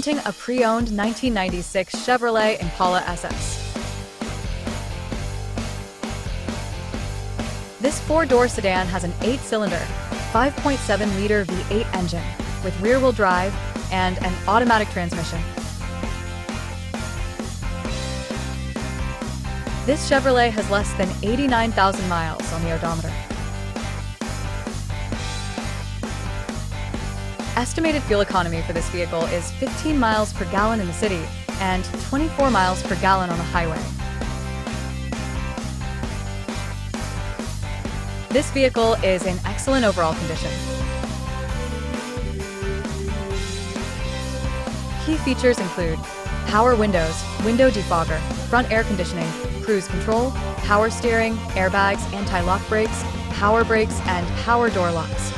Presenting a pre-owned 1996 Chevrolet Impala SS. This four-door sedan has an 8-cylinder, 5.7-liter V8 engine with rear-wheel drive and an automatic transmission. This Chevrolet has less than 89,000 miles on the odometer. Estimated fuel economy for this vehicle is 15 miles per gallon in the city and 24 miles per gallon on the highway. This vehicle is in excellent overall condition. Key features include power windows, window defogger, front air conditioning, cruise control, power steering, airbags, anti-lock brakes, power brakes, and power door locks.